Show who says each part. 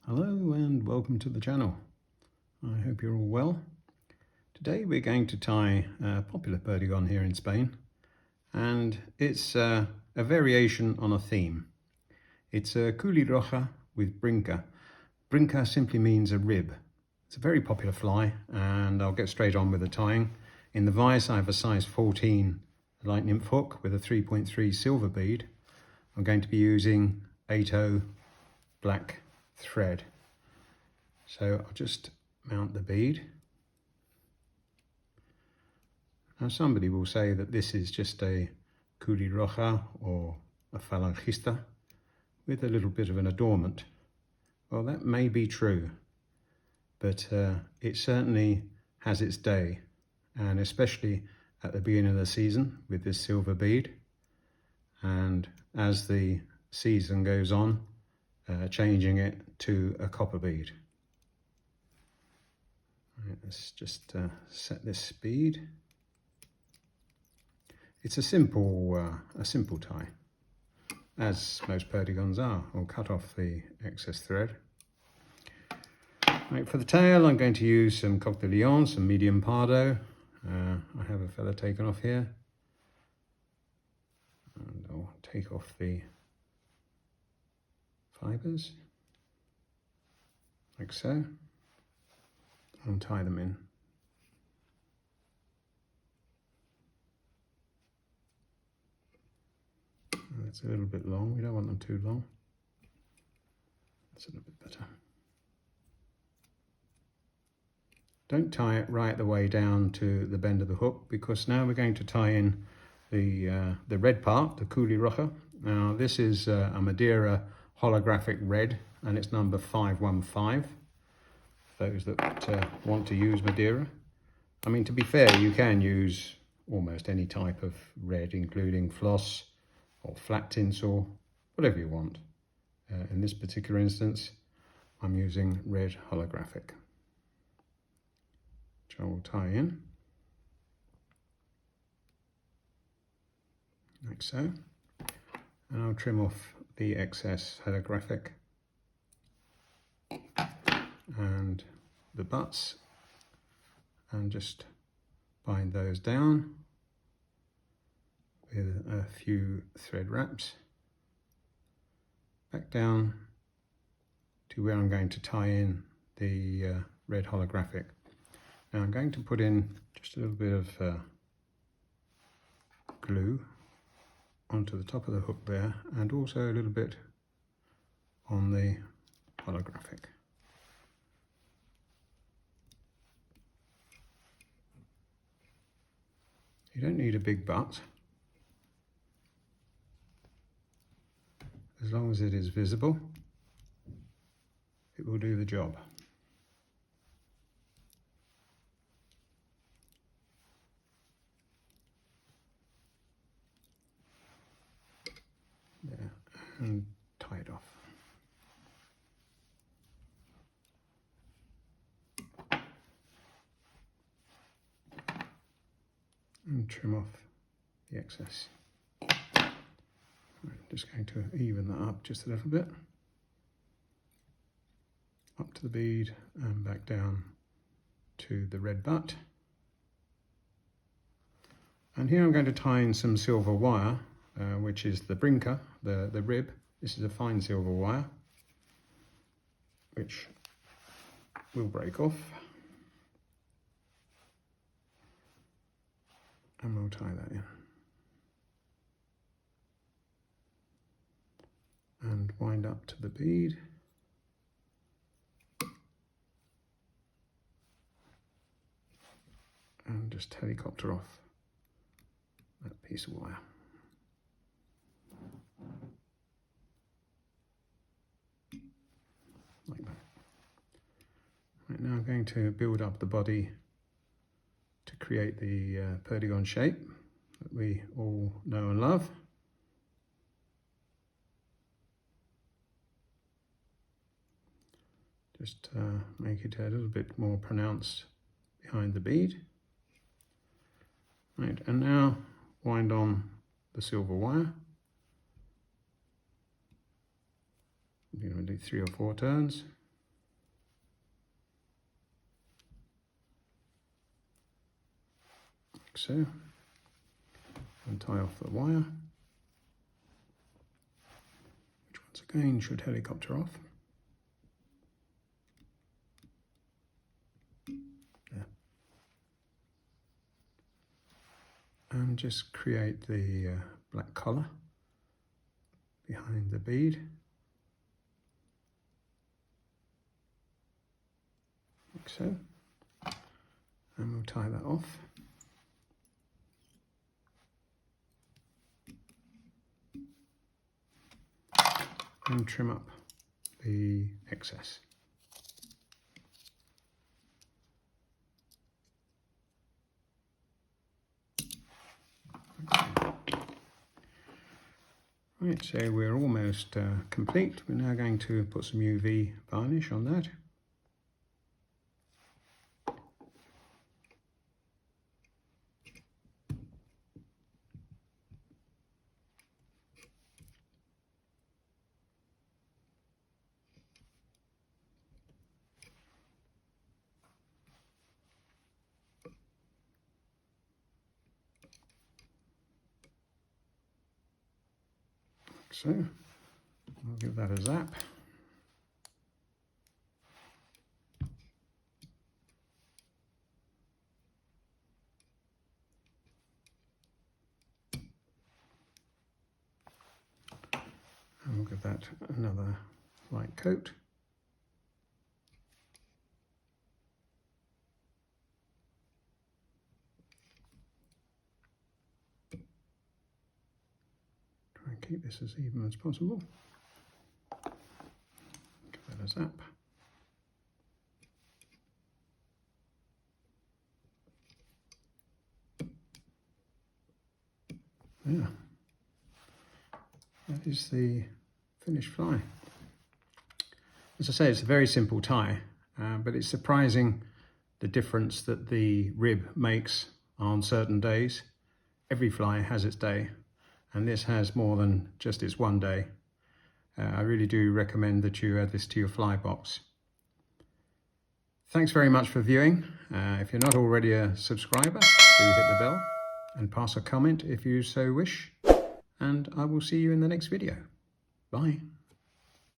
Speaker 1: Hello and welcome to the channel. I hope you're all well. Today we're going to tie a popular perdigon here in Spain, and it's a variation on a theme. It's a Culiroja with Brinca. Brinca simply means a rib. It's a very popular fly, and I'll get straight on with the tying. In the vise I have a size 14 light nymph hook with a 3.3 silver bead. I'm going to be using 8/0 black thread. So I'll just mount the bead. Now somebody will say that this is just a Culiroja or a Falangista with a little bit of an adornment. Well, that may be true, but it certainly has its day, and especially at the beginning of the season with this silver bead, and as the season goes on, changing it to a copper bead. Right, let's just set this bead. It's a simple tie, as most perdigons are. I'll cut off the excess thread. Right, for the tail I'm going to use some coq de lion, some medium pardo. I have a feather taken off here, and I'll take off the fibres like so and tie them in. It's a little bit long, we don't want them too long. It's a little bit better. Don't tie it right the way down to the bend of the hook, because now we're going to tie in the red part, the Culiroja. Now this is a Madeira holographic red, and it's number 515. Those that want to use Madeira. I mean, to be fair, you can use almost any type of red, including floss or flat tinsel, whatever you want. In this particular instance, I'm using red holographic, which I will tie in like so, and I'll trim off the excess holographic and the butts, and just bind those down with a few thread wraps back down to where I'm going to tie in the red holographic. Now I'm going to put in just a little bit of glue onto the top of the hook there, and also a little bit on the holographic. You don't need a big butt, as long as it is visible, it will do the job. There, and tie it off. And trim off the excess. I'm just going to even that up just a little bit, up to the bead and back down to the red butt. And here I'm going to tie in some silver wire, which is the Brinca, the rib. This is a fine silver wire, which will break off. And we'll tie that in. And wind up to the bead. And just helicopter off that piece of wire. Like that. Right, now I'm going to build up the body to create the perdigon shape that we all know and love. Just make it a little bit more pronounced behind the bead. Right, and now wind on the silver wire. You're going to do 3 or 4 turns. like so, and tie off the wire, which once again should helicopter off. There. And just create the black collar behind the bead. Like so. And we'll tie that off. And trim up the excess. Right, so we're almost complete. We're now going to put some UV varnish on that. So, I'll give that a zap. And we'll give that another light coat. Try and keep this as even as possible. Give that a zap. Yeah, that is the finished fly. As I say, it's a very simple tie, but it's surprising the difference that the rib makes on certain days. Every fly has its day, and this has more than just its one day. I really do recommend that you add this to your fly box. Thanks very much for viewing. If you're not already a subscriber, do hit the bell and pass a comment if you so wish. And I will see you in the next video. Bye.